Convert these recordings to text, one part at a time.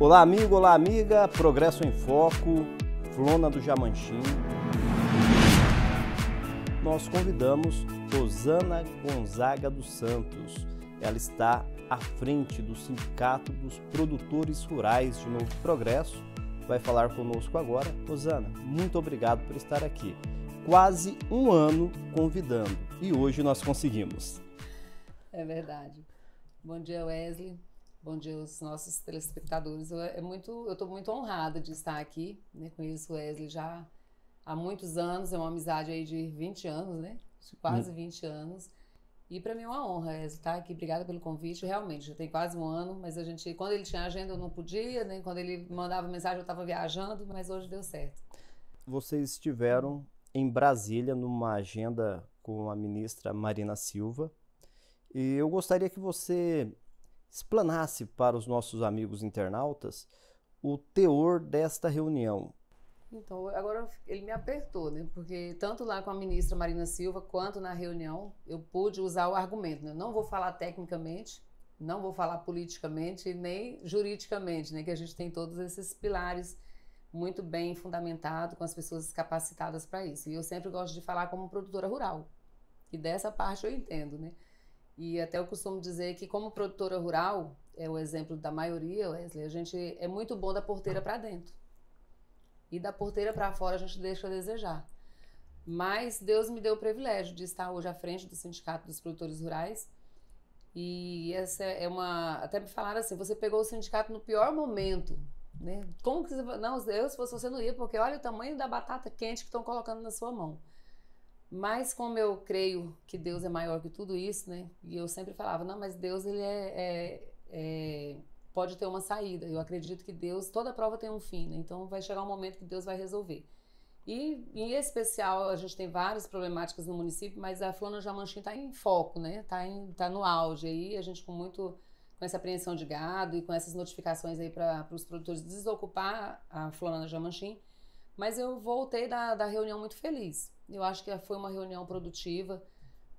Olá amigo, olá amiga, Progresso em Foco, Flona do Jamanchim. Nós convidamos Rosana Gonzaga dos Santos. Ela está à frente do Sindicato dos Produtores Rurais de Novo Progresso. Vai falar conosco agora. Rosana, muito obrigado por estar aqui. Quase um ano convidando e hoje nós conseguimos. É verdade. Bom dia, Wesley. Bom dia aos nossos telespectadores. Eu estou muito honrada de estar aqui, né? Conheço o Wesley já há muitos anos, é uma amizade aí de 20 anos, né? De quase 20 anos. E para mim é uma honra, Wesley, estar aqui. Obrigada pelo convite. Realmente, já tem quase um ano, mas quando ele tinha agenda eu não podia, né? Quando ele mandava mensagem eu estava viajando, mas hoje deu certo. Vocês estiveram em Brasília numa agenda com a ministra Marina Silva e eu gostaria que você explanasse para os nossos amigos internautas o teor desta reunião. Então, agora ele me apertou, né? Porque tanto lá com a ministra Marina Silva, quanto na reunião, eu pude usar o argumento, né? Eu não vou falar tecnicamente, não vou falar politicamente, nem juridicamente, né? Que a gente tem todos esses pilares muito bem fundamentados, com as pessoas capacitadas para isso. E eu sempre gosto de falar como produtora rural. E dessa parte eu entendo, né? E até eu costumo dizer que como produtora rural, é o exemplo da maioria, Wesley, a gente é muito bom da porteira para dentro. E da porteira para fora a gente deixa a desejar. Mas Deus me deu o privilégio de estar hoje à frente do Sindicato dos Produtores Rurais. E essa é uma... Até me falaram assim, você pegou o sindicato no pior momento, né? Como que você... Não, eu, se fosse você não ia, porque olha o tamanho da batata quente que estão colocando na sua mão. Mas como eu creio que Deus é maior que tudo isso, né? E eu sempre falava, não, mas Deus ele pode ter uma saída. Eu acredito que Deus, toda prova tem um fim, né? Então vai chegar um momento que Deus vai resolver. E em especial a gente tem várias problemáticas no município, mas a Flona do Jamanchim está em foco, né? Tá no auge aí, a gente com essa apreensão de gado e com essas notificações aí para os produtores desocupar a Flona do Jamanchim. Mas eu voltei da reunião muito feliz. Eu acho que foi uma reunião produtiva,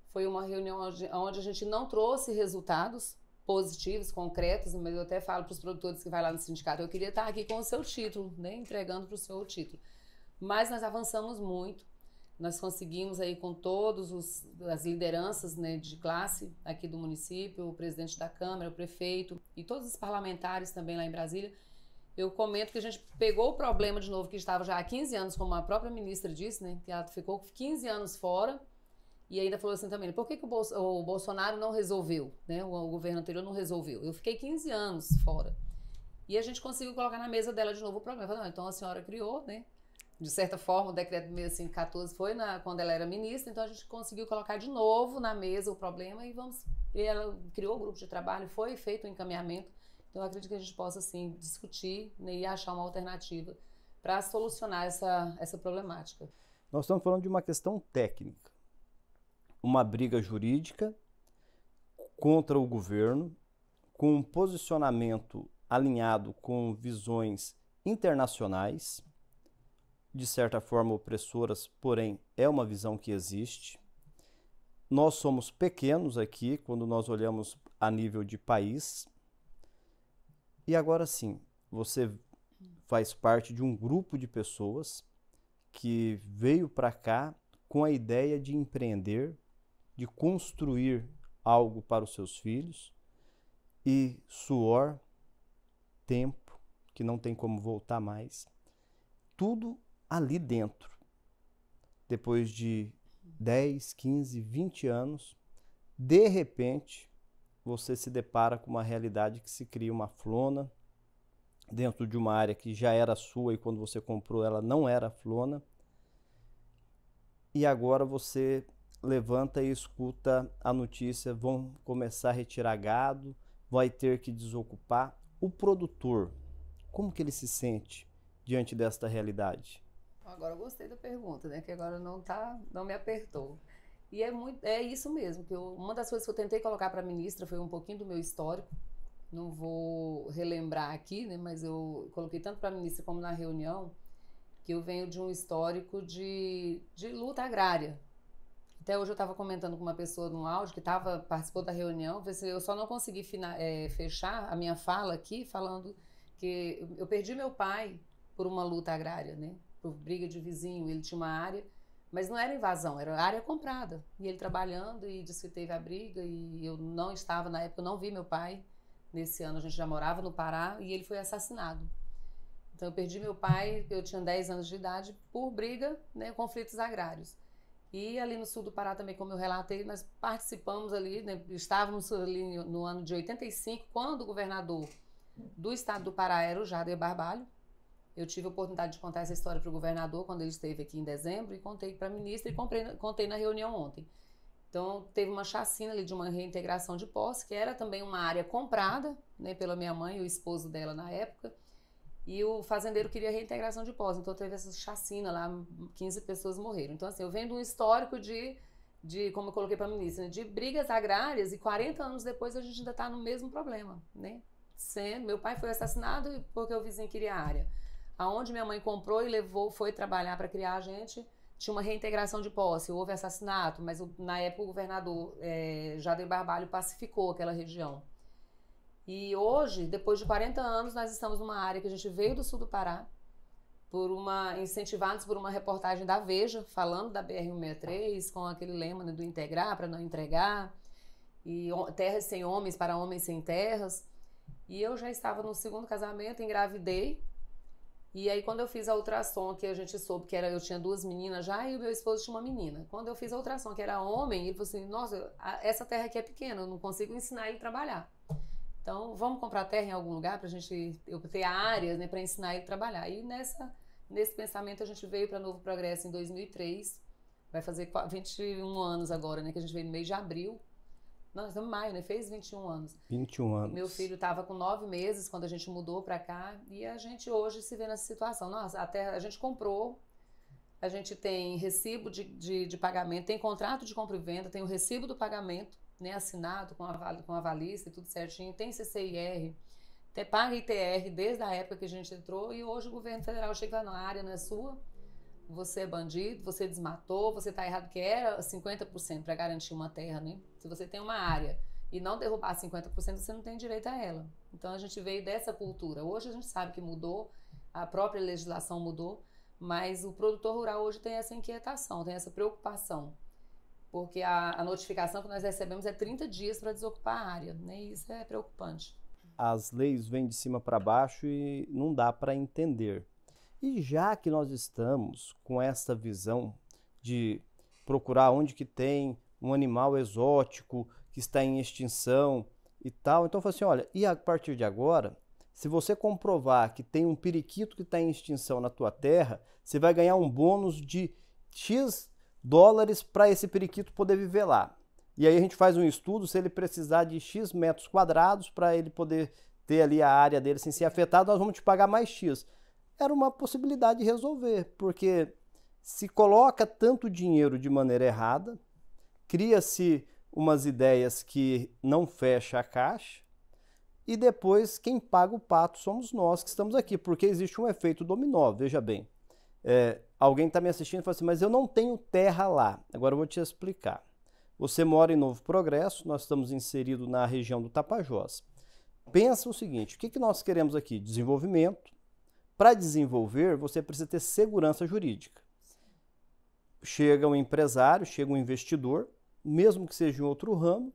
foi uma reunião onde a gente não trouxe resultados positivos, concretos, mas eu até falo para os produtores que vai lá no sindicato, eu queria estar aqui com o seu título, né, entregando para o seu título. Mas nós avançamos muito, nós conseguimos aí com as lideranças, né, de classe aqui do município, o presidente da Câmara, o prefeito e todos os parlamentares também lá em Brasília. Eu comento que a gente pegou o problema de novo que estava já há 15 anos, como a própria ministra disse, né? Que ela ficou 15 anos fora e ainda falou assim também, por que o Bolsonaro não resolveu, né? O governo anterior não resolveu. Eu fiquei 15 anos fora. E a gente conseguiu colocar na mesa dela de novo o problema. Eu falei, não, então a senhora criou, né? De certa forma, o decreto 6514 foi quando ela era ministra, então a gente conseguiu colocar de novo na mesa o problema e ela criou o grupo de trabalho, foi feito o encaminhamento. Então, eu acredito que a gente possa, assim, discutir, né, e achar uma alternativa para solucionar essa problemática. Nós estamos falando de uma questão técnica, uma briga jurídica contra o governo, com um posicionamento alinhado com visões internacionais, de certa forma opressoras, porém é uma visão que existe. Nós somos pequenos aqui, quando nós olhamos a nível de país. E agora sim, você faz parte de um grupo de pessoas que veio para cá com a ideia de empreender, de construir algo para os seus filhos e suor, tempo, que não tem como voltar mais, tudo ali dentro. Depois de 10, 15, 20 anos, de repente, você se depara com uma realidade que se cria uma Flona dentro de uma área que já era sua e quando você comprou ela não era Flona. E agora você levanta e escuta a notícia, vão começar a retirar gado, vai ter que desocupar. O produtor, como que ele se sente diante desta realidade? Agora eu gostei da pergunta, né? Que agora não me apertou. E é isso mesmo, que uma das coisas que eu tentei colocar para a ministra foi um pouquinho do meu histórico. Não vou relembrar aqui, né, mas eu coloquei tanto para a ministra como na reunião que eu venho de um histórico de luta agrária. Até hoje eu estava comentando com uma pessoa num áudio que participou da reunião, eu só não consegui fechar a minha fala aqui falando que eu perdi meu pai por uma luta agrária, né? Por briga de vizinho, ele tinha uma área, mas não era invasão, era área comprada. E ele trabalhando e disse que teve a briga e eu não estava na época, eu não vi meu pai. Nesse ano a gente já morava no Pará e ele foi assassinado. Então eu perdi meu pai, eu tinha 10 anos de idade, por briga, né, conflitos agrários. E ali no sul do Pará também, como eu relatei, nós participamos ali, né, estávamos ali no ano de 85, quando o governador do estado do Pará era o Jader Barbalho. Eu tive a oportunidade de contar essa história para o governador quando ele esteve aqui em dezembro e contei para a ministra e contei na reunião ontem. Então, teve uma chacina ali de uma reintegração de posse, que era também uma área comprada, né, pela minha mãe e o esposo dela na época, e o fazendeiro queria reintegração de posse. Então, teve essa chacina lá, 15 pessoas morreram. Então, assim, eu venho de um histórico como eu coloquei para a ministra, de brigas agrárias, e 40 anos depois a gente ainda está no mesmo problema, né? Meu pai foi assassinado porque o vizinho queria a área. Aonde minha mãe comprou e levou, foi trabalhar para criar a gente, tinha uma reintegração de posse, houve assassinato, mas na época o governador Jader Barbalho pacificou aquela região. E hoje, depois de 40 anos, nós estamos numa área que a gente veio do sul do Pará, incentivados por uma reportagem da Veja, falando da BR-163, com aquele lema, né, do integrar para não entregar, e terras sem homens para homens sem terras. E eu já estava no segundo casamento, engravidei. E aí, quando eu fiz a ultrassom, que a gente soube que eu tinha 2 meninas já, e o meu esposo tinha uma menina. Quando eu fiz a ultrassom, que era homem, ele falou assim, nossa, essa terra aqui é pequena, eu não consigo ensinar ele a trabalhar. Então, vamos comprar terra em algum lugar para eu ter áreas, né, para ensinar ele a trabalhar. E nesse pensamento a gente veio para Novo Progresso em 2003, vai fazer 21 anos agora, né, que a gente veio no mês de abril. Nós estamos em maio, né? Fez 21 anos. 21 anos. Meu filho estava com 9 meses quando a gente mudou para cá e a gente hoje se vê nessa situação. Nossa, a terra a gente comprou, a gente tem recibo de pagamento, tem contrato de compra e venda, tem o recibo do pagamento, né, assinado com a avalista e tudo certinho, tem CCIR, paga ITR desde a época que a gente entrou e hoje o governo federal chega na área, não é sua, você é bandido, você desmatou, você está errado, que era 50% para garantir uma terra, né? Se você tem uma área e não derrubar 50%, você não tem direito a ela. Então a gente veio dessa cultura. Hoje a gente sabe que mudou, a própria legislação mudou, mas o produtor rural hoje tem essa inquietação, tem essa preocupação. Porque a notificação que nós recebemos é 30 dias para desocupar a área, né? E isso é preocupante. As leis vêm de cima para baixo e não dá para entender. E já que nós estamos com essa visão de procurar onde que tem um animal exótico que está em extinção e tal, então eu falo assim, olha, e a partir de agora, se você comprovar que tem um periquito que está em extinção na tua terra, você vai ganhar um bônus de X dólares para esse periquito poder viver lá. E aí a gente faz um estudo se ele precisar de X metros quadrados para ele poder ter ali a área dele sem ser afetado, nós vamos te pagar mais X. Era uma possibilidade de resolver, porque se coloca tanto dinheiro de maneira errada, cria-se umas ideias que não fecha a caixa, e depois quem paga o pato somos nós que estamos aqui, porque existe um efeito dominó, veja bem. Alguém está me assistindo e fala assim, mas eu não tenho terra lá. Agora eu vou te explicar. Você mora em Novo Progresso, nós estamos inseridos na região do Tapajós. Pensa o seguinte, o que nós queremos aqui? Desenvolvimento. Para desenvolver, você precisa ter segurança jurídica. Chega um empresário, chega um investidor, mesmo que seja em outro ramo,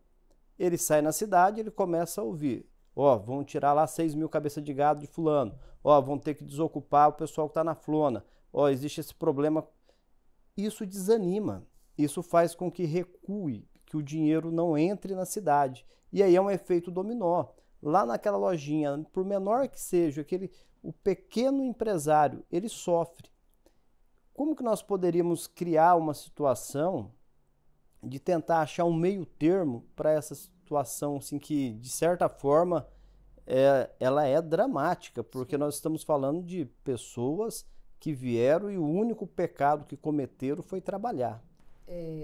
ele sai na cidade, ele começa a ouvir. Ó, vão tirar lá 6 mil cabeças de gado de fulano. Ó, vão ter que desocupar o pessoal que está na flona. Ó, existe esse problema. Isso desanima. Isso faz com que recue, que o dinheiro não entre na cidade. E aí é um efeito dominó. Lá naquela lojinha, por menor que seja, o pequeno empresário, ele sofre. Como que nós poderíamos criar uma situação de tentar achar um meio termo para essa situação, assim, que, de certa forma, ela é dramática, porque nós estamos falando de pessoas que vieram e o único pecado que cometeram foi trabalhar.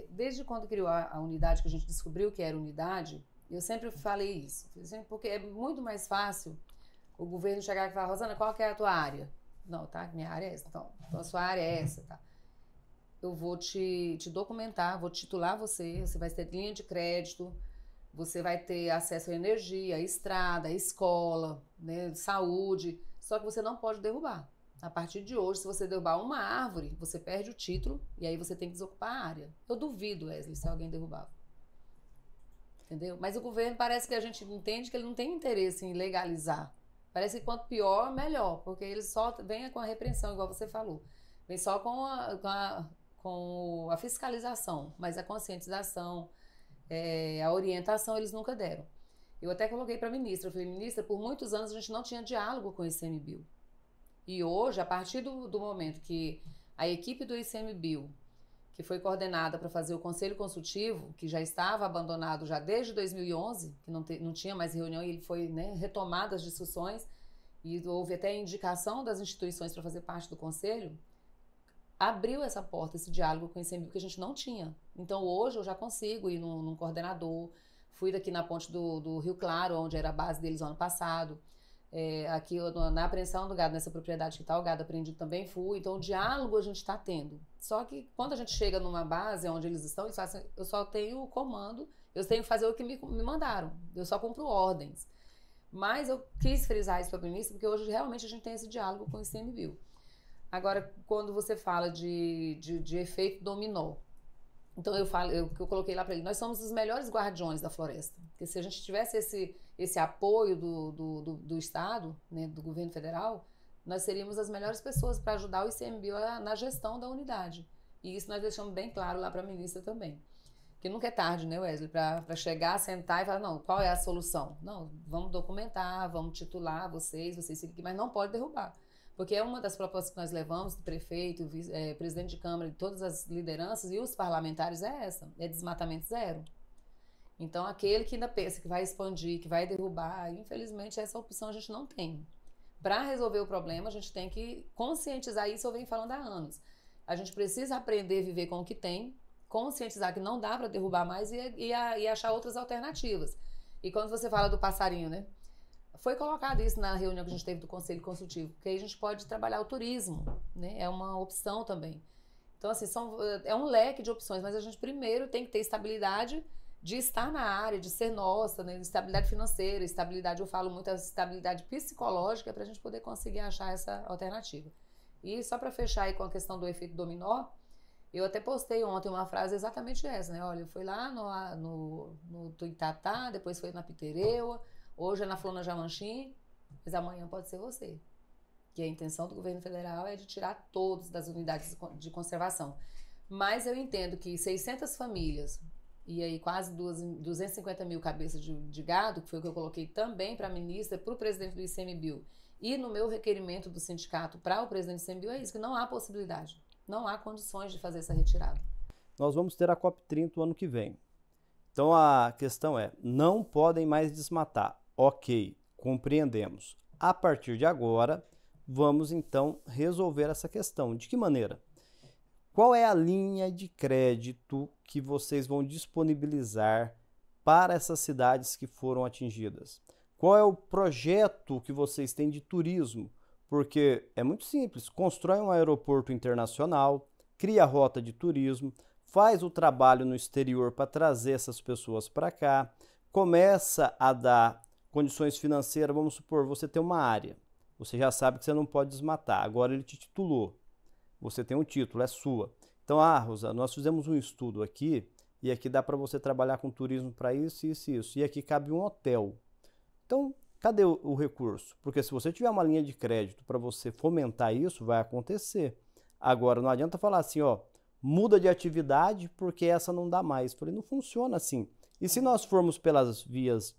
Desde quando criou a unidade, que a gente descobriu que era unidade, eu sempre falei isso, porque é muito mais fácil o governo chegar e falar, Rosana, qual que é a tua área? Não, tá, minha área é essa. Então a sua área é essa, tá? Eu vou te documentar, vou titular você vai ter linha de crédito, você vai ter acesso à energia, à estrada, à escola, né, saúde, só que você não pode derrubar. A partir de hoje, se você derrubar uma árvore, você perde o título e aí você tem que desocupar a área. Eu duvido, Wesley, se alguém derrubava. Entendeu? Mas o governo parece que a gente entende que ele não tem interesse em legalizar. Parece que quanto pior, melhor, porque eles só vêm com a repreensão, igual você falou. Vem só com a fiscalização, mas a conscientização, a orientação eles nunca deram. Eu até coloquei para a ministra, eu falei, ministra, por muitos anos a gente não tinha diálogo com o ICMBio. E hoje, a partir do momento que a equipe do ICMBio, que foi coordenada para fazer o conselho consultivo, que já estava abandonado já desde 2011, que não tinha mais reunião, e ele foi, né, retomado as discussões, e houve até indicação das instituições para fazer parte do conselho, abriu essa porta, esse diálogo com o ICMBio que a gente não tinha. Então hoje eu já consigo ir num coordenador, fui daqui na ponte do Rio Claro, onde era a base deles no ano passado, aqui na apreensão do gado, nessa propriedade que está o gado apreendido também fui, então o diálogo a gente está tendo. Só que quando a gente chega numa base onde eles estão, eles falam assim, eu só tenho o comando, eu tenho que fazer o que me mandaram, eu só cumpro ordens. Mas eu quis frisar isso para o ministro, porque hoje realmente a gente tem esse diálogo com o ICMBio. Agora, quando você fala de efeito dominó, então eu coloquei lá para ele, nós somos os melhores guardiões da floresta, porque se a gente tivesse esse apoio do Estado, né, do governo federal, nós seríamos as melhores pessoas para ajudar o ICMBio na gestão da unidade. E isso nós deixamos bem claro lá para a ministra também. Porque nunca é tarde, né, Wesley, para chegar, sentar e falar, não, qual é a solução? Não, vamos documentar, vamos titular vocês, mas não pode derrubar. Porque é uma das propostas que nós levamos do prefeito, presidente de Câmara, de todas as lideranças e os parlamentares é desmatamento zero. Então, aquele que ainda pensa que vai expandir, que vai derrubar, infelizmente essa opção a gente não tem. Para resolver o problema, a gente tem que conscientizar isso, eu venho falando há anos. A gente precisa aprender a viver com o que tem, conscientizar que não dá para derrubar mais e achar outras alternativas. E quando você fala do passarinho, né? Foi colocado isso na reunião que a gente teve do Conselho Consultivo, porque aí a gente pode trabalhar o turismo, né? É uma opção também. Então, assim, é um leque de opções, mas a gente primeiro tem que ter estabilidade de estar na área, de ser nossa, né? Estabilidade financeira, estabilidade, eu falo muito, a estabilidade psicológica para a gente poder conseguir achar essa alternativa. E só para fechar aí com a questão do efeito dominó, eu até postei ontem uma frase exatamente essa, né? Olha, eu fui lá no Tuitatá, depois foi na Pitereua, hoje é na Flona Jamanchim, mas amanhã pode ser você. Que a intenção do governo federal é de tirar todos das unidades de conservação. Mas eu entendo que 600 famílias, e aí quase 250 mil cabeças de gado, que foi o que eu coloquei também para a ministra, para o presidente do ICMBio, e no meu requerimento do sindicato para o presidente do ICMBio, é isso, que não há possibilidade, não há condições de fazer essa retirada. Nós vamos ter a COP30 o ano que vem. Então a questão é, não podem mais desmatar. Ok, compreendemos. A partir de agora, vamos então resolver essa questão. De que maneira? Qual é a linha de crédito que vocês vão disponibilizar para essas cidades que foram atingidas? Qual é o projeto que vocês têm de turismo? Porque é muito simples, constrói um aeroporto internacional, cria a rota de turismo, faz o trabalho no exterior para trazer essas pessoas para cá, começa a dar condições financeiras, vamos supor, você tem uma área, você já sabe que você não pode desmatar, agora ele te titulou, você tem um título, é sua. Então, Rosa, nós fizemos um estudo aqui, e aqui dá para você trabalhar com turismo para isso, isso e isso, e aqui cabe um hotel. Então, cadê o recurso? Porque se você tiver uma linha de crédito para você fomentar isso, vai acontecer. Agora, não adianta falar assim, ó, muda de atividade porque essa não dá mais. Eu falei, não funciona assim. E se nós formos pelas vias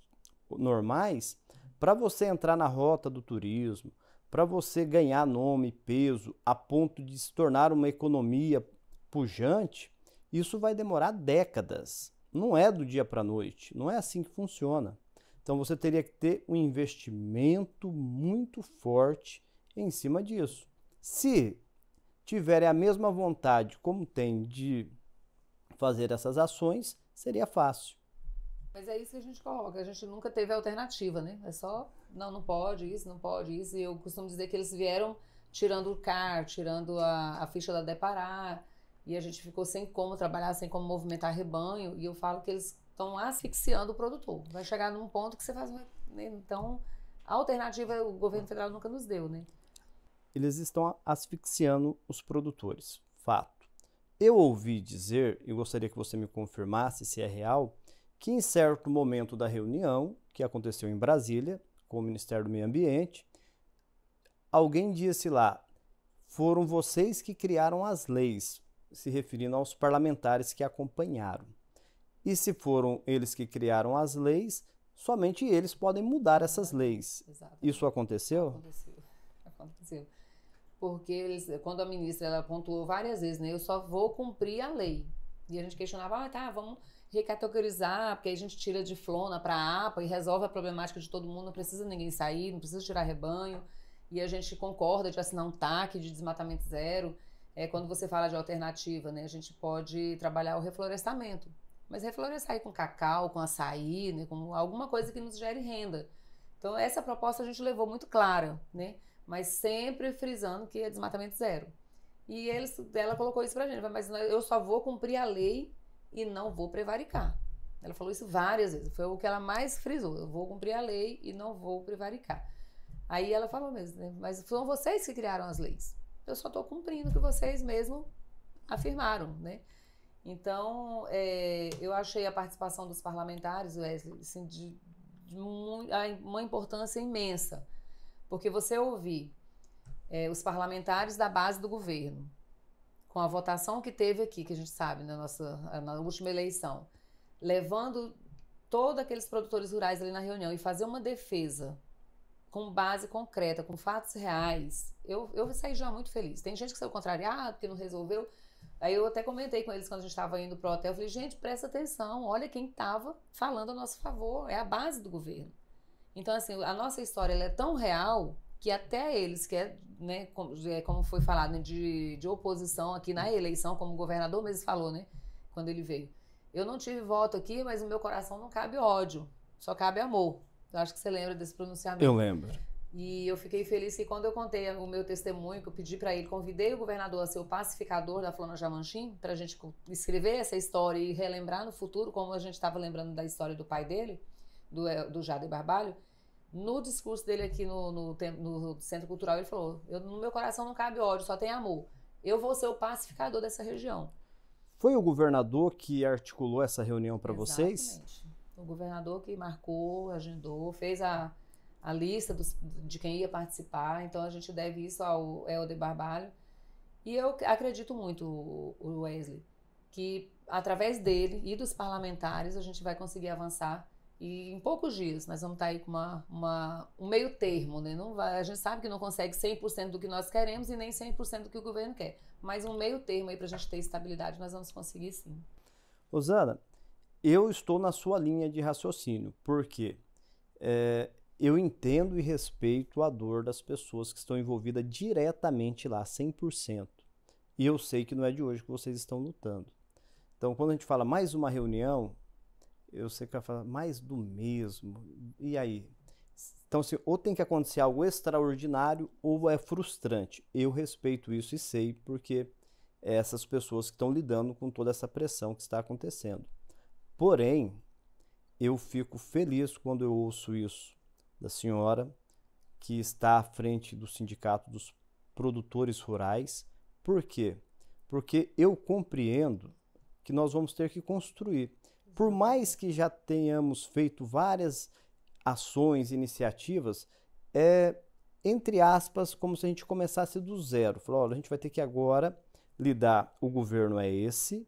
normais, para você entrar na rota do turismo, para você ganhar nome, peso, a ponto de se tornar uma economia pujante, isso vai demorar décadas. Não é do dia para a noite, não é assim que funciona. Então você teria que ter um investimento muito forte em cima disso. Se tiverem a mesma vontade como tem de fazer essas ações, seria fácil. Mas é isso que a gente coloca, a gente nunca teve alternativa, né? É só, não pode isso, não pode isso. E eu costumo dizer que eles vieram tirando o CAR, tirando a ficha da Deparar, e a gente ficou sem como trabalhar, sem como movimentar rebanho. E eu falo que eles estão asfixiando o produtor. Vai chegar num ponto que você faz... Né? Então, a alternativa o governo federal nunca nos deu, né? Eles estão asfixiando os produtores. Fato. Eu ouvi dizer, e gostaria que você me confirmasse se é real, que em certo momento da reunião, que aconteceu em Brasília, com o Ministério do Meio Ambiente, alguém disse lá, foram vocês que criaram as leis, se referindo aos parlamentares que acompanharam. E se foram eles que criaram as leis, somente eles podem mudar essas leis. Exatamente. Isso aconteceu? Aconteceu. Porque quando a ministra ela pontuou várias vezes, né, eu só vou cumprir a lei. E a gente questionava, tá, vamos recategorizar, porque aí a gente tira de Flona para a APA e resolve a problemática de todo mundo, não precisa ninguém sair, não precisa tirar rebanho. E a gente concorda de assinar um TAC de desmatamento zero. Quando você fala de alternativa, né, a gente pode trabalhar o reflorestamento. Mas reflorestar aí com cacau, com açaí, né, com alguma coisa que nos gere renda. Então, essa proposta a gente levou muito clara, né? Mas sempre frisando que é desmatamento zero. E ela colocou isso pra gente, mas eu só vou cumprir a lei e não vou prevaricar. Ela falou isso várias vezes, foi o que ela mais frisou, eu vou cumprir a lei e não vou prevaricar. Aí ela falou mesmo, né? Mas foram vocês que criaram as leis, eu só estou cumprindo o que vocês mesmos afirmaram, né? Então, eu achei a participação dos parlamentares, Wesley, assim, de uma importância imensa. Porque você ouvir os parlamentares da base do governo, com a votação que teve aqui, que a gente sabe, na última eleição, levando todos aqueles produtores rurais ali na reunião e fazer uma defesa com base concreta, com fatos reais, eu saí já muito feliz. Tem gente que saiu contrariado, porque não resolveu. Aí eu até comentei com eles quando a gente estava indo pro hotel, eu falei, gente, presta atenção, olha quem estava falando a nosso favor, é a base do governo. Então, assim, a nossa história ela é tão real que até eles, que né, como foi falado, né, de oposição aqui na eleição, como o governador mesmo falou, né, quando ele veio. Eu não tive voto aqui, mas no meu coração não cabe ódio, só cabe amor. Eu acho que você lembra desse pronunciamento. Eu lembro. E eu fiquei feliz que quando eu contei o meu testemunho, que eu pedi para ele, convidei o governador a ser o pacificador da Flona Jamanchim, para a gente escrever essa história e relembrar no futuro, como a gente estava lembrando da história do pai dele, do Jader Barbalho. No discurso dele aqui no Centro Cultural, ele falou, no meu coração não cabe ódio, só tem amor. Eu vou ser o pacificador dessa região. Foi o governador que articulou essa reunião para vocês? Exatamente. O governador que marcou, agendou, fez a lista de quem ia participar. Então, a gente deve isso ao Helder Barbalho. E eu acredito muito, o Wesley, que através dele e dos parlamentares a gente vai conseguir avançar. E em poucos dias nós vamos estar aí com um meio termo, né? A gente sabe que não consegue 100% do que nós queremos e nem 100% do que o governo quer. Mas um meio termo aí para a gente ter estabilidade nós vamos conseguir sim. Rosana, eu estou na sua linha de raciocínio, porque eu entendo e respeito a dor das pessoas que estão envolvidas diretamente lá, 100%. E eu sei que não é de hoje que vocês estão lutando. Então, quando a gente fala mais uma reunião, eu sei que vai falar mais do mesmo. E aí? Então, assim, ou tem que acontecer algo extraordinário ou é frustrante. Eu respeito isso e sei porque essas pessoas que estão lidando com toda essa pressão que está acontecendo. Porém, eu fico feliz quando eu ouço isso da senhora que está à frente do Sindicato dos Produtores Rurais. Por quê? Porque eu compreendo que nós vamos ter que construir. Por mais que já tenhamos feito várias ações, iniciativas, entre aspas, como se a gente começasse do zero. Falou, olha, a gente vai ter que agora lidar, o governo é esse,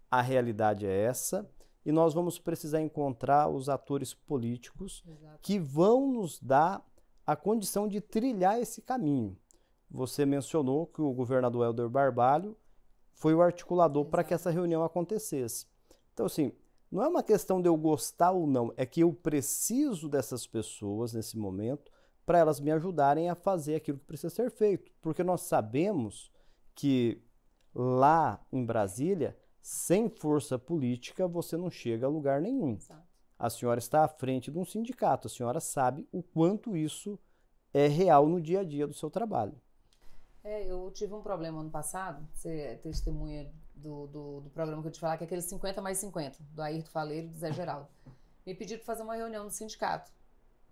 a realidade é essa, e nós vamos precisar encontrar os atores políticos que vão nos dar a condição de trilhar esse caminho. Você mencionou que o governador Helder Barbalho foi o articulador para que essa reunião acontecesse. Então, assim, não é uma questão de eu gostar ou não, é que eu preciso dessas pessoas nesse momento para elas me ajudarem a fazer aquilo que precisa ser feito. Porque nós sabemos que lá em Brasília, sem força política, você não chega a lugar nenhum. Exato. A senhora está à frente de um sindicato, a senhora sabe o quanto isso é real no dia a dia do seu trabalho. Eu tive um problema ano passado, você é testemunha do programa que eu te falar, que é aquele 50 mais 50, do Ayrton Faleiro e do Zé Geraldo. Me pediram para fazer uma reunião no sindicato.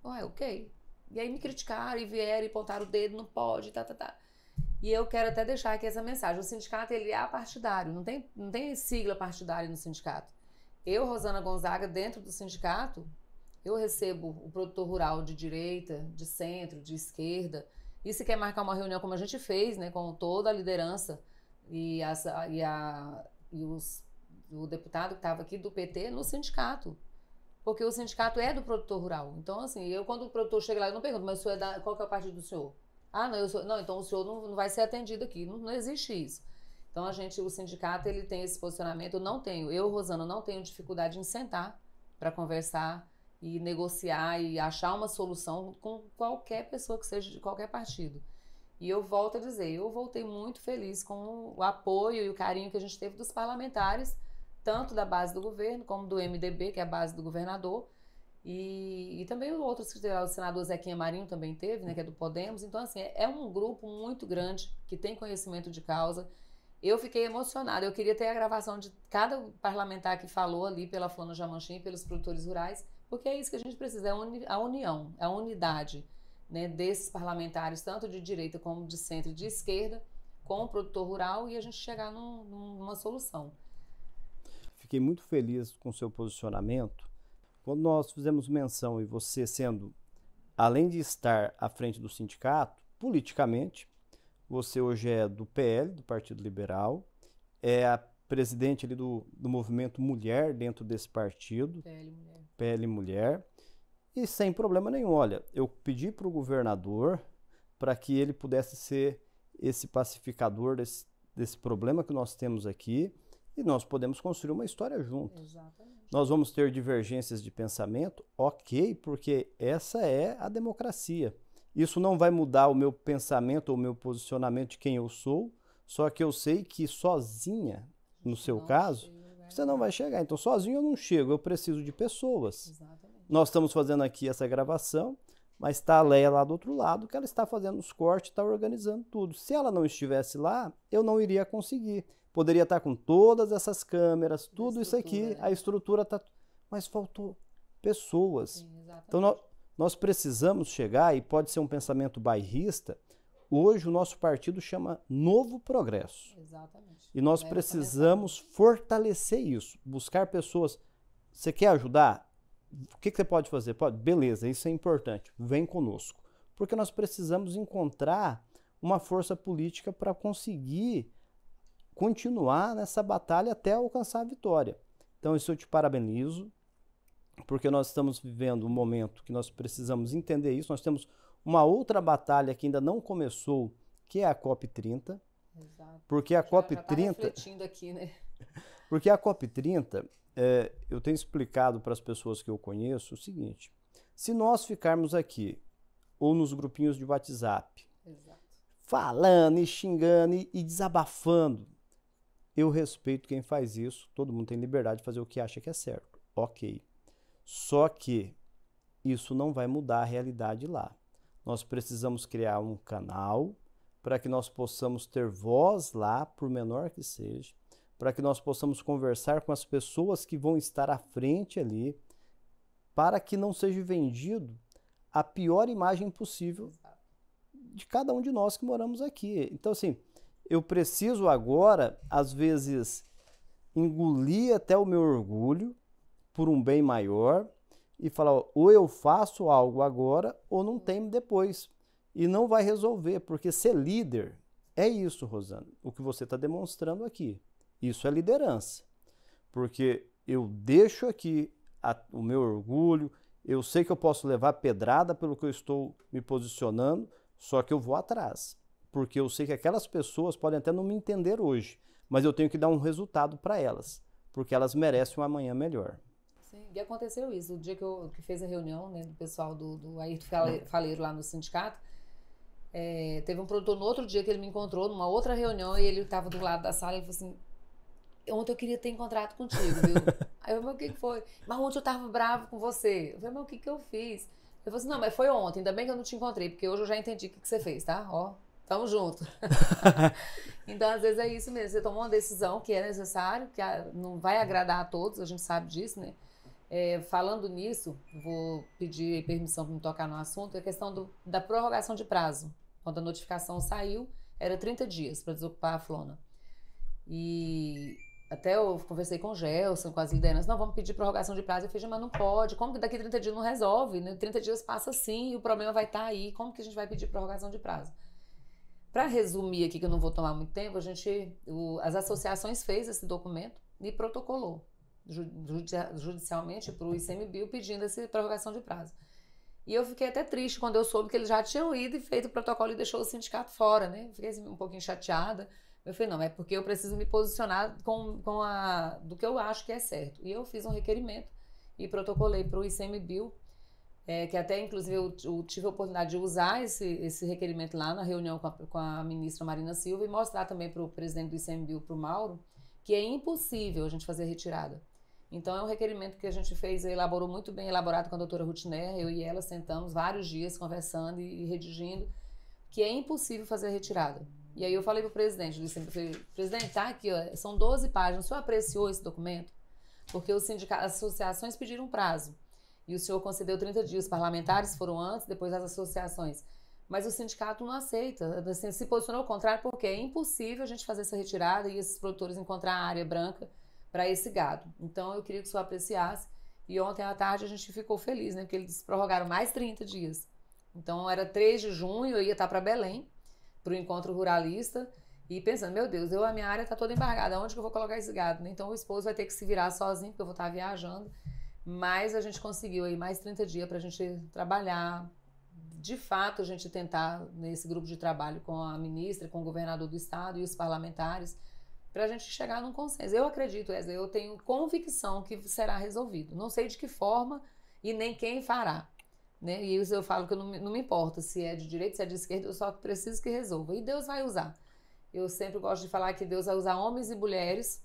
Ué, ok. E aí me criticaram e vieram e apontaram o dedo, não pode, tá. E eu quero até deixar aqui essa mensagem. O sindicato, ele é apartidário, não tem sigla partidária no sindicato. Eu, Rosana Gonzaga, dentro do sindicato, eu recebo o produtor rural de direita, de centro, de esquerda. E se quer marcar uma reunião como a gente fez, né, com toda a liderança o deputado que estava aqui do PT no sindicato. Porque o sindicato é do produtor rural. Então, assim, quando o produtor chega lá, eu não pergunto, mas o senhor qual que é o partido do senhor? Ah, não, não, então o senhor não vai ser atendido aqui. Não existe isso. Então, o sindicato, ele tem esse posicionamento. Eu, Rosana, não tenho dificuldade em sentar para conversar e negociar e achar uma solução com qualquer pessoa que seja de qualquer partido. E eu volto a dizer, eu voltei muito feliz com o apoio e o carinho que a gente teve dos parlamentares, tanto da base do governo como do MDB, que é a base do governador, e também o outro secretário, o senador Zequinha Marinho também teve, né, que é do Podemos. Então, assim, é um grupo muito grande que tem conhecimento de causa. Eu fiquei emocionada, eu queria ter a gravação de cada parlamentar que falou ali pela Flona Jamanchim, pelos produtores rurais, porque é isso que a gente precisa, é a união, a unidade, né, desses parlamentares, tanto de direita como de centro e de esquerda, com o produtor rural, e a gente chegar numa solução. Fiquei muito feliz com o seu posicionamento. Quando nós fizemos menção e você sendo, além de estar à frente do sindicato, politicamente, você hoje é do PL, do Partido Liberal, é a presidente ali do movimento Mulher dentro desse partido, PL Mulher, e sem problema nenhum. Olha, eu pedi para o governador para que ele pudesse ser esse pacificador desse problema que nós temos aqui, e nós podemos construir uma história juntos. Exatamente. Nós vamos ter divergências de pensamento, ok, porque essa é a democracia. Isso não vai mudar o meu pensamento ou o meu posicionamento de quem eu sou, só que eu sei que sozinha, no seu caso, você não vai chegar. Então, sozinho eu não chego, eu preciso de pessoas. Exatamente. Nós estamos fazendo aqui essa gravação, mas está a Leia lá do outro lado, que ela está fazendo os cortes, está organizando tudo. Se ela não estivesse lá, eu não iria conseguir. Poderia estar com todas essas câmeras, tudo isso aqui, a estrutura está... Mas faltou pessoas. Sim, então, nós precisamos chegar, e pode ser um pensamento bairrista, hoje o nosso partido chama Novo Progresso. Exatamente. E nós precisamos fortalecer isso, buscar pessoas. Você quer ajudar? O que você pode fazer? Pode? Beleza, isso é importante, vem conosco. Porque nós precisamos encontrar uma força política para conseguir continuar nessa batalha até alcançar a vitória. Então, isso eu te parabenizo, porque nós estamos vivendo um momento que nós precisamos entender isso. Nós temos uma outra batalha que ainda não começou, que é a COP30. Exato. Porque a COP30... Já tá refletindo aqui, né? Porque a COP30, eu tenho explicado para as pessoas que eu conheço o seguinte: se nós ficarmos aqui, ou nos grupinhos de WhatsApp, Exato. falando e xingando e desabafando, eu respeito quem faz isso, todo mundo tem liberdade de fazer o que acha que é certo, ok. Só que isso não vai mudar a realidade lá. Nós precisamos criar um canal para que nós possamos ter voz lá, por menor que seja, para que nós possamos conversar com as pessoas que vão estar à frente ali, para que não seja vendido a pior imagem possível de cada um de nós que moramos aqui. Então, assim, eu preciso agora, às vezes, engolir até o meu orgulho por um bem maior e falar, ou eu faço algo agora ou não tem depois. E não vai resolver, porque ser líder é isso, Rosana, o que você está demonstrando aqui. Isso é liderança, porque eu deixo aqui o meu orgulho, eu sei que eu posso levar pedrada pelo que eu estou me posicionando, só que eu vou atrás, porque eu sei que aquelas pessoas podem até não me entender hoje, mas eu tenho que dar um resultado para elas, porque elas merecem um amanhã melhor. Sim, e aconteceu isso, o dia que fez a reunião, né, do pessoal do Ayrton Faleiro lá no sindicato, teve um produtor no outro dia que ele me encontrou numa outra reunião e ele estava do lado da sala e ele falou assim, ontem eu queria ter encontrado contigo, viu? Aí eu falei, o que foi? Mas ontem eu tava bravo com você. Eu falei, mas o que eu fiz? Ele falou assim, não, mas foi ontem, ainda bem que eu não te encontrei, porque hoje eu já entendi o que você fez, tá? Ó, Tamo junto. Então, às vezes é isso mesmo. Você tomou uma decisão que é necessário, que não vai agradar a todos, a gente sabe disso, né? Falando nisso, vou pedir permissão para me tocar no assunto, é a questão da prorrogação de prazo. Quando a notificação saiu, era 30 dias para desocupar a Flona. E até eu conversei com o Gelson, com as lideranças, não, vamos pedir prorrogação de prazo. Eu falei, mas não pode, como que daqui 30 dias não resolve? Né? 30 dias passa assim e o problema vai estar aí, como que a gente vai pedir prorrogação de prazo? Para resumir aqui, que eu não vou tomar muito tempo, as associações fez esse documento e protocolou judicialmente para o ICMBio pedindo essa prorrogação de prazo. E eu fiquei até triste quando eu soube que eles já tinham ido e feito o protocolo e deixou o sindicato fora, né? Fiquei assim, um pouquinho chateada. Eu falei, não, é porque eu preciso me posicionar do que eu acho que é certo. E eu fiz um requerimento e protocolei para o ICMBio, que até, inclusive, eu tive a oportunidade de usar esse requerimento lá na reunião com a ministra Marina Silva e mostrar também para o presidente do ICMBio, para o Mauro, que é impossível a gente fazer retirada. Então, é um requerimento que a gente fez, elaborou muito bem elaborado com a doutora Rutner, eu e ela sentamos vários dias conversando e redigindo, que é impossível fazer a retirada. E aí eu falei para o presidente do ICMBio, presidente, tá aqui, ó, são 12 páginas, o senhor apreciou esse documento? Porque as associações pediram prazo. E o senhor concedeu 30 dias, os parlamentares foram antes, depois as associações. Mas o sindicato não aceita, assim, se posicionou ao contrário, porque é impossível a gente fazer essa retirada e esses produtores encontrar a área branca para esse gado. Então eu queria que o senhor apreciasse. E ontem à tarde a gente ficou feliz, né? Porque eles prorrogaram mais 30 dias. Então era 3 de junho, eu ia estar para Belém, para o encontro ruralista, e pensando, meu Deus, a minha área está toda embargada, onde que eu vou colocar esse gado? Então o esposo vai ter que se virar sozinho, porque eu vou estar viajando. Mas a gente conseguiu aí mais 30 dias para a gente trabalhar. De fato, a gente tentar, nesse grupo de trabalho com a ministra, com o governador do estado e os parlamentares, para a gente chegar num consenso. Eu acredito, Wesley, eu tenho convicção que será resolvido. Não sei de que forma e nem quem fará. Né? E isso eu falo que não me importa se é de direita, se é de esquerda, eu só preciso que resolva. E Deus vai usar. Eu sempre gosto de falar que Deus vai usar homens e mulheres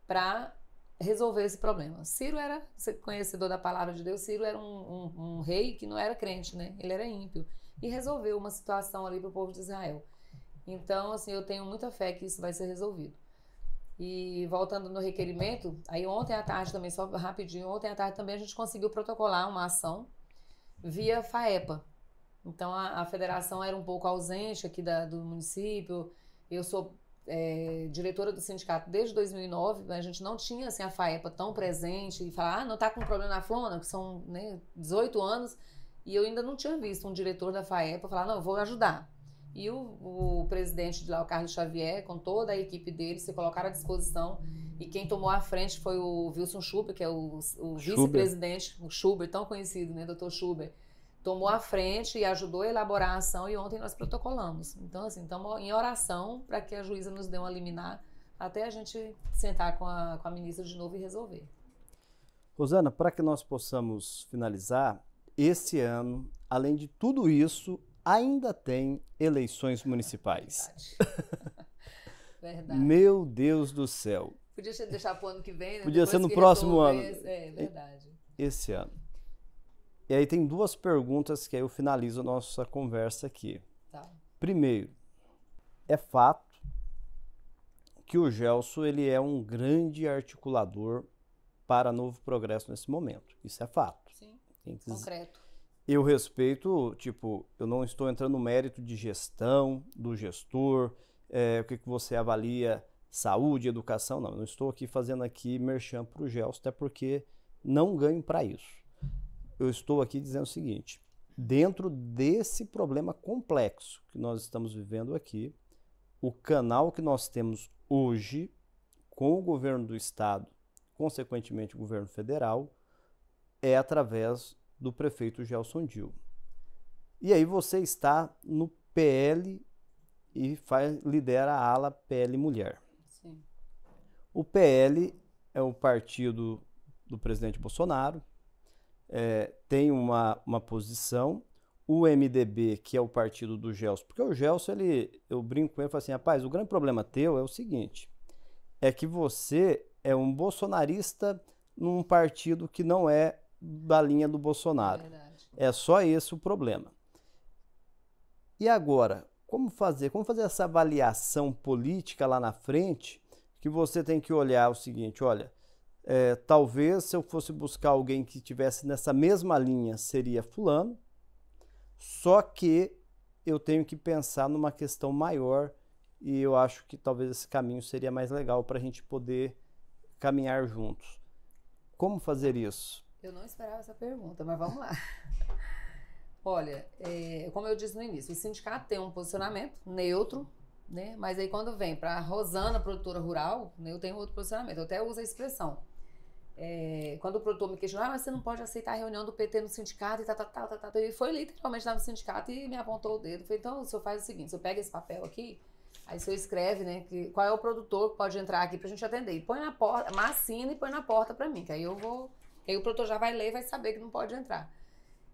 para resolver esse problema. Ciro era, conhecedor da palavra de Deus, Ciro era um rei que não era crente, né? Ele era ímpio. E resolveu uma situação ali para o povo de Israel. Então, assim, eu tenho muita fé que isso vai ser resolvido. E voltando no requerimento, aí ontem à tarde também, só rapidinho, ontem à tarde também a gente conseguiu protocolar uma ação via FAEPA. Então, a federação era um pouco ausente aqui do município. Eu sou diretora do sindicato desde 2009, mas a gente não tinha assim, a FAEPA tão presente e falar, não está com problema na Flona, que são 18 anos, e eu ainda não tinha visto um diretor da FAEPA falar, não, eu vou ajudar. E o presidente de lá, o Carlos Xavier, com toda a equipe dele, se colocaram à disposição. E quem tomou a frente foi o Wilson Schuber, que é o vice-presidente, o Schuber, tão conhecido, né, Dr. Schuber. Tomou a frente e ajudou a elaborar a ação e ontem nós protocolamos. Então, assim, estamos em oração para que a juíza nos dê uma liminar até a gente sentar com a ministra de novo e resolver. Rosana, para que nós possamos finalizar, esse ano, além de tudo isso, ainda tem eleições municipais. Verdade. Verdade. Meu Deus do céu. Podia deixar para o ano que vem, né? Podia ser no próximo ano. É verdade. Esse ano. E aí tem duas perguntas que aí eu finalizo a nossa conversa aqui. Tá. Primeiro, é fato que o Gelson ele é um grande articulador para Novo Progresso nesse momento. Isso é fato. Sim, concreto. Eu respeito, eu não estou entrando no mérito de gestão, do gestor, o que você avalia, saúde, educação, não. Eu não estou aqui fazendo merchan para o Gelson, até porque não ganho para isso. Eu estou aqui dizendo o seguinte, dentro desse problema complexo que nós estamos vivendo aqui, o canal que nós temos hoje com o governo do estado, consequentemente o governo federal, é através do prefeito Gelson Dil. E aí você está no PL e lidera a ala PL Mulher. Sim. O PL é o partido do presidente Bolsonaro, tem uma posição, o MDB, que é o partido do Gelson, porque o Gelson, eu brinco com ele e falo assim, rapaz, o grande problema teu é o seguinte, é que você é um bolsonarista num partido que não é da linha do Bolsonaro. Verdade. É só esse o problema. E agora, Como fazer essa avaliação política lá na frente, que você tem que olhar o seguinte, olha, talvez se eu fosse buscar alguém que estivesse nessa mesma linha, seria fulano, só que eu tenho que pensar numa questão maior e eu acho que talvez esse caminho seria mais legal para a gente poder caminhar juntos. Como fazer isso? Eu não esperava essa pergunta, mas vamos lá. Olha, como eu disse no início, o sindicato tem um posicionamento neutro, né? Mas aí quando vem para a Rosana, produtora rural, né, eu tenho outro posicionamento. Eu até uso a expressão. Quando o produtor me questionou, mas você não pode aceitar a reunião do PT no sindicato e tal. Ele foi literalmente lá no sindicato e me apontou o dedo. Eu falei, então o senhor faz o seguinte, o senhor pega esse papel aqui, aí o senhor escreve, né, qual é o produtor que pode entrar aqui pra gente atender. E põe na porta, assina e põe na porta pra mim, que aí eu vou... Aí o produtor já vai ler e vai saber que não pode entrar.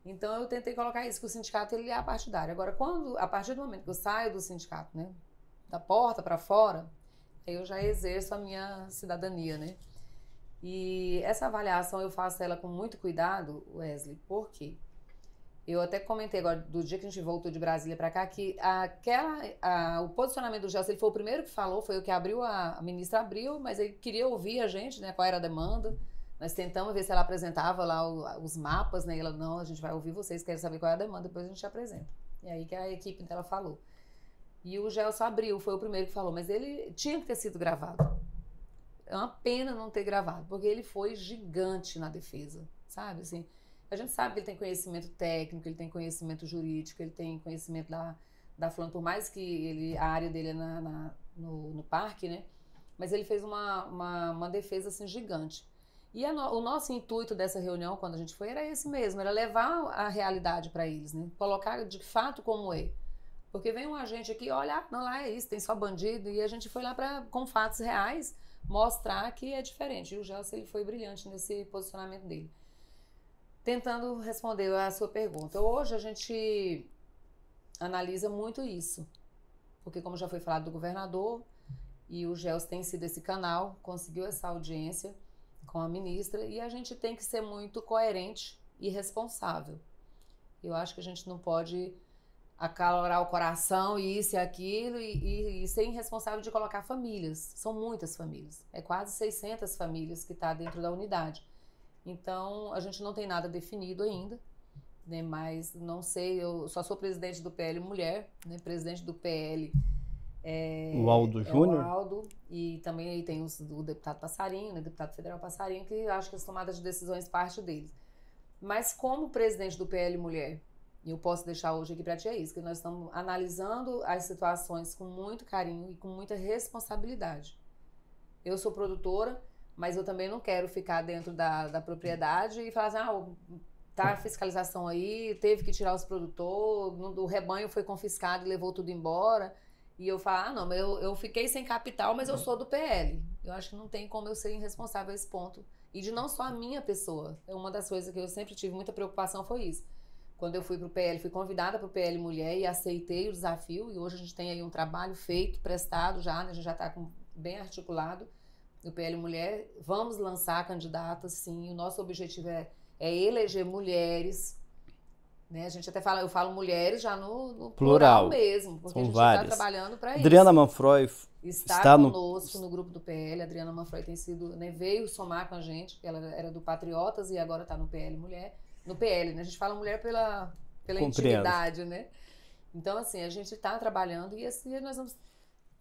Então eu tentei colocar isso, que o sindicato ele é partidário. Agora, a partir do momento que eu saio do sindicato, né, da porta para fora, aí eu já exerço a minha cidadania, né? E essa avaliação eu faço ela com muito cuidado, Wesley, porque eu até comentei agora do dia que a gente voltou de Brasília para cá que o posicionamento do Gelson, ele foi o primeiro que falou, foi o que abriu, a ministra abriu, mas ele queria ouvir a gente, né, qual era a demanda. Nós tentamos ver se ela apresentava lá os mapas, né? E ela, não, a gente vai ouvir vocês, querem saber qual é a demanda, depois a gente apresenta. E aí que a equipe dela falou. E o Gelson abriu, foi o primeiro que falou, mas ele tinha que ter sido gravado. É uma pena não ter gravado, porque ele foi gigante na defesa, sabe? Assim, a gente sabe que ele tem conhecimento técnico, ele tem conhecimento jurídico, ele tem conhecimento da Flano, por mais que a área dele é no parque, né? Mas ele fez uma defesa assim, gigante. E o nosso intuito dessa reunião, quando a gente foi, era esse mesmo, era levar a realidade para eles, né? Colocar de fato como é. Porque vem um agente aqui, olha, não, lá é isso, tem só bandido, e a gente foi lá com fatos reais mostrar que é diferente. E o Gelson, ele foi brilhante nesse posicionamento dele. Tentando responder a sua pergunta. Hoje a gente analisa muito isso, porque como já foi falado do governador, e o Gelson tem sido esse canal, conseguiu essa audiência com a ministra, e a gente tem que ser muito coerente e responsável. Eu acho que a gente não pode acalorar o coração e isso e aquilo e ser irresponsável de colocar famílias. São muitas famílias. É quase 600 famílias que está dentro da unidade. Então, a gente não tem nada definido ainda, né? Mas não sei, eu só sou presidente do PL Mulher, né? Presidente do PL o Aldo Júnior. O Aldo, e também aí tem o deputado Passarinho, né? Deputado federal Passarinho, que acho que as tomadas de decisões parte deles. Mas como presidente do PL Mulher, e eu posso deixar hoje aqui para ti, é isso, que nós estamos analisando as situações com muito carinho e com muita responsabilidade. Eu sou produtora, mas eu também não quero ficar dentro da propriedade e falar assim, tá a fiscalização aí, teve que tirar os produtores, o rebanho foi confiscado e levou tudo embora. E eu falo, não, eu fiquei sem capital, mas eu sou do PL. Eu acho que não tem como eu ser irresponsável a esse ponto. E de não só a minha pessoa. Uma das coisas que eu sempre tive muita preocupação foi isso. Quando eu fui para o PL, fui convidada para o PL Mulher e aceitei o desafio. E hoje a gente tem aí um trabalho feito, prestado já, né? A gente já está bem articulado no PL Mulher. Vamos lançar candidatas, sim. O nosso objetivo é eleger mulheres. Né? A gente até fala, eu falo mulheres já no plural mesmo, porque são a gente várias. Está trabalhando para isso. Adriana Manfroy está conosco no grupo do PL. A Adriana Manfroy tem sido, né, veio somar com a gente, ela era do Patriotas e agora está no PL Mulher. No PL, né? A gente fala mulher pela intimidade, né? Então, assim, a gente está trabalhando e assim nós vamos...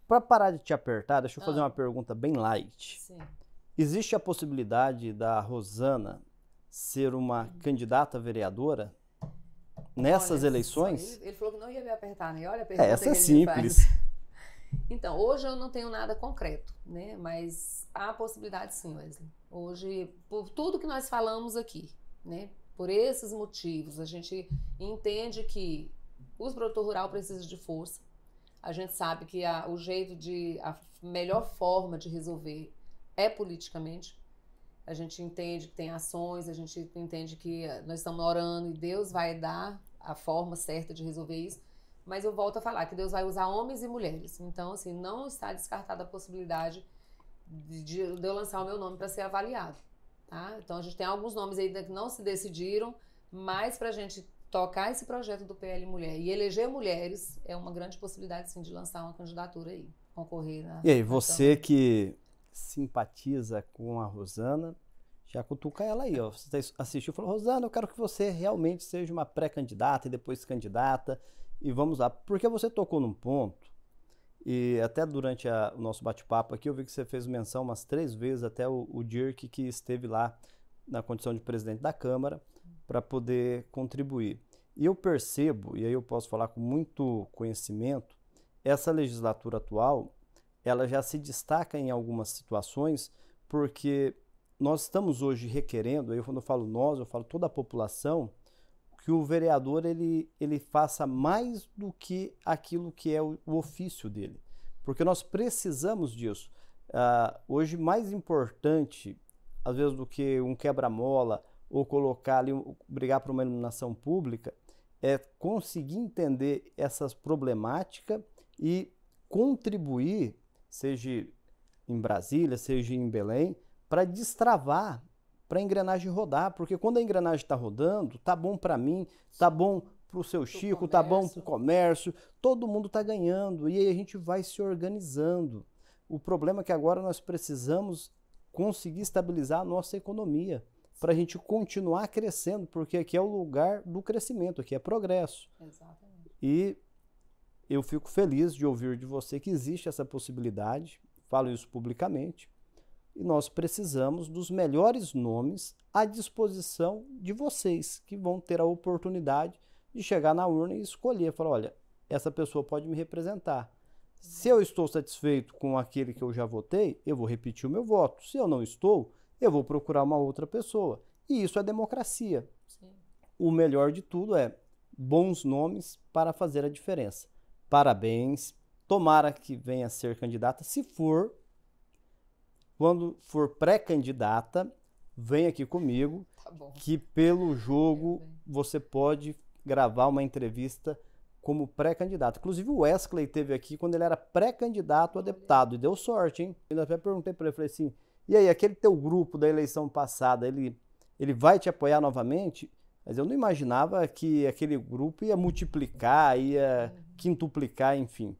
Para parar de te apertar, deixa eu fazer uma pergunta bem light. Sim. Existe a possibilidade da Rosana ser uma candidata vereadora nessas eleições? Ele falou que não ia me apertar, né? Olha a pergunta essa que é ele simples. me faz. Então, hoje eu não tenho nada concreto, né? Mas há possibilidade sim, Wesley. Hoje, por tudo que nós falamos aqui, né? Por esses motivos, a gente entende que os produtores rurais precisam de força. A gente sabe que a melhor forma de resolver é politicamente. A gente entende que tem ações, a gente entende que nós estamos orando e Deus vai dar a forma certa de resolver isso. Mas eu volto a falar que Deus vai usar homens e mulheres. Então, assim, não está descartada a possibilidade de eu lançar o meu nome para ser avaliado. Tá? Então, a gente tem alguns nomes ainda que não se decidiram, mas para a gente tocar esse projeto do PL Mulher e eleger mulheres, é uma grande possibilidade, sim, de lançar uma candidatura aí, concorrer E aí, você que simpatiza com a Rosana, já cutuca ela aí, ó. Você assistiu e falou, Rosana, eu quero que você realmente seja uma pré-candidata e depois candidata, e vamos lá. Porque você tocou num ponto, e até durante o nosso bate-papo aqui, eu vi que você fez menção umas 3 vezes, até o Dirk, que esteve lá na condição de presidente da Câmara, para poder contribuir. E eu percebo, e aí eu posso falar com muito conhecimento, essa legislatura atual, ela já se destaca em algumas situações, porque nós estamos hoje requerendo, aí quando eu falo nós, eu falo toda a população, que o vereador ele faça mais do que aquilo que é o ofício dele. Porque nós precisamos disso. Hoje, mais importante, às vezes, do que um quebra-mola ou colocar ali, brigar por uma iluminação pública, é conseguir entender essas problemáticas e contribuir, seja em Brasília, seja em Belém, para destravar, para a engrenagem rodar, porque quando a engrenagem está rodando, tá bom para mim, tá bom para o seu Chico, tá bom para o comércio, todo mundo está ganhando, e aí a gente vai se organizando. O problema é que agora nós precisamos conseguir estabilizar a nossa economia, para a gente continuar crescendo, porque aqui é o lugar do crescimento, aqui é progresso. Exatamente. E eu fico feliz de ouvir de você que existe essa possibilidade, falo isso publicamente, e nós precisamos dos melhores nomes à disposição de vocês, que vão ter a oportunidade de chegar na urna e escolher, falar, olha, essa pessoa pode me representar. Se eu estou satisfeito com aquele que eu já votei, eu vou repetir o meu voto. Se eu não estou, eu vou procurar uma outra pessoa. E isso é democracia. Sim. O melhor de tudo é bons nomes para fazer a diferença. Parabéns. Tomara que venha a ser candidata. Se for, quando for pré-candidata, vem aqui comigo, Tá bom. que pelo jogo você pode gravar uma entrevista como pré-candidato. Inclusive o Wesley teve aqui quando ele era pré-candidato a deputado e deu sorte, hein? Eu até perguntei para ele, falei assim, e aí, aquele teu grupo da eleição passada, ele vai te apoiar novamente? Mas eu não imaginava que aquele grupo ia multiplicar, ia quintuplicar, enfim.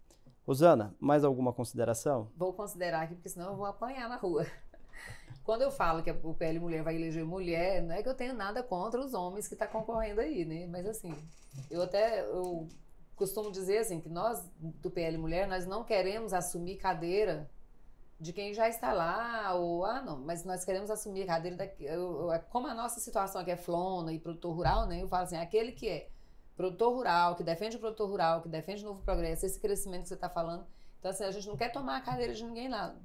Rosana, mais alguma consideração? Vou considerar aqui, porque senão eu vou apanhar na rua. Quando eu falo que o PL Mulher vai eleger mulher, não é que eu tenho nada contra os homens que estão concorrendo aí, né? Mas assim, eu costumo dizer assim, que nós, do PL Mulher, nós não queremos assumir cadeira de quem já está lá, ou, não, mas nós queremos assumir a cadeira, como a nossa situação aqui é flona e produtor rural, né, eu falo assim, aquele que é produtor rural, que defende o produtor rural, que defende o Novo Progresso, esse crescimento que você está falando, então assim, a gente não quer tomar a cadeira de ninguém lá,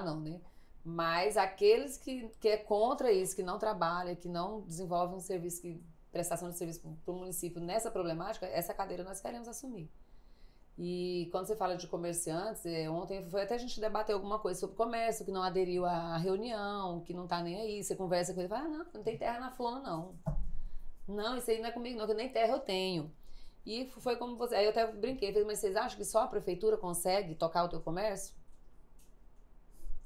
não, né, mas aqueles que é contra isso, que não trabalha, que não desenvolve um serviço, prestação de serviço para o município nessa problemática, essa cadeira nós queremos assumir. E quando você fala de comerciantes, ontem foi até a gente debater alguma coisa sobre comércio, que não aderiu à reunião, que não tá nem aí, você conversa com ele e fala, não tem terra na Flona não. Não, isso aí não é comigo não, que nem terra eu tenho. E foi como você, aí eu até brinquei, falei, mas vocês acham que só a prefeitura consegue tocar o teu comércio?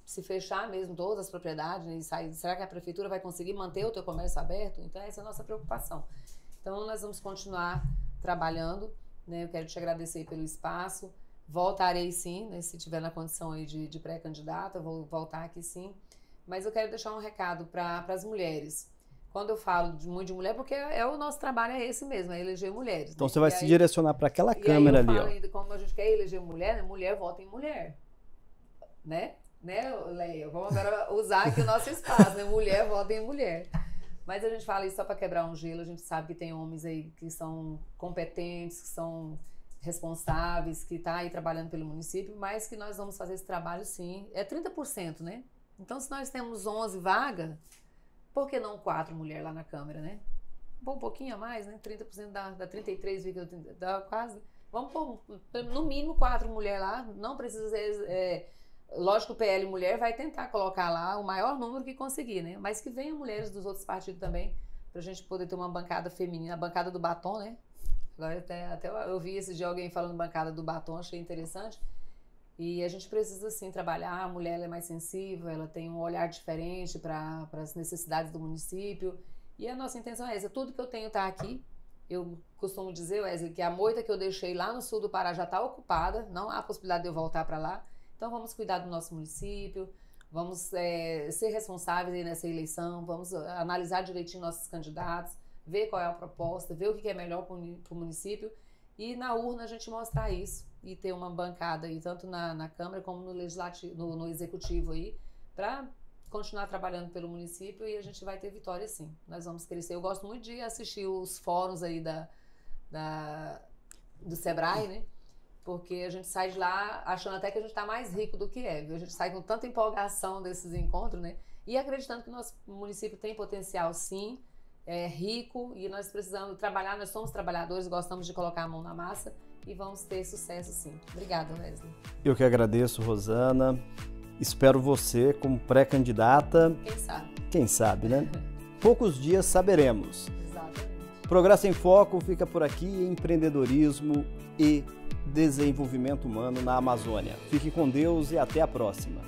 Se fechar mesmo todas as propriedades, né, e sair, será que a prefeitura vai conseguir manter o teu comércio aberto? Então essa é a nossa preocupação. Então nós vamos continuar trabalhando. Eu quero te agradecer pelo espaço, voltarei sim, né, se tiver na condição aí de pré-candidata, vou voltar aqui sim, mas eu quero deixar um recado para as mulheres. Quando eu falo muito de mulher, porque o nosso trabalho é esse mesmo, é eleger mulheres. Então você vai se direcionar para aquela câmera ali, ó. Ainda, como a gente quer eleger mulher, né, mulher vota em mulher, né, Leia? Vamos agora usar aqui o nosso espaço, né, mulher vota em mulher. Mas a gente fala isso só para quebrar um gelo, a gente sabe que tem homens aí que são competentes, que são responsáveis, que estão aí trabalhando pelo município, mas que nós vamos fazer esse trabalho sim. É 30%, né? Então, se nós temos 11 vagas, por que não 4 mulheres lá na Câmara, né? Um pouquinho a mais, né? 30% dá 33,30, dá quase. Vamos pôr no mínimo 4 mulheres lá, não precisa ser... Lógico que o PL Mulher vai tentar colocar lá o maior número que conseguir, né? Mas que venham mulheres dos outros partidos também, pra gente poder ter uma bancada feminina, a bancada do batom, né? Agora até eu vi esse dia alguém falando bancada do batom, achei interessante. E a gente precisa, sim, trabalhar. A mulher ela é mais sensível, ela tem um olhar diferente para as necessidades do município. E a nossa intenção é essa. Tudo que eu tenho tá aqui. Eu costumo dizer, Wesley, que a moita que eu deixei lá no sul do Pará já está ocupada, não há possibilidade de eu voltar para lá. Então vamos cuidar do nosso município, vamos ser responsáveis aí nessa eleição, vamos analisar direitinho nossos candidatos, ver qual é a proposta, ver o que é melhor para o município e na urna a gente mostrar isso e ter uma bancada aí, tanto na Câmara como no Legislativo, no Executivo aí, para continuar trabalhando pelo município e a gente vai ter vitória sim. Nós vamos crescer. Eu gosto muito de assistir os fóruns aí do Sebrae, né? Porque a gente sai de lá achando até que a gente está mais rico do que é, viu? A gente sai com tanta empolgação desses encontros, né? E acreditando que o nosso município tem potencial sim, é rico e nós precisamos trabalhar, nós somos trabalhadores, gostamos de colocar a mão na massa e vamos ter sucesso sim. Obrigada, Wesley. Eu que agradeço, Rosana. Espero você como pré-candidata. Quem sabe? Quem sabe, né? Poucos dias saberemos. Exatamente. Progresso em Foco fica por aqui, empreendedorismo e desenvolvimento humano na Amazônia. Fique com Deus e até a próxima.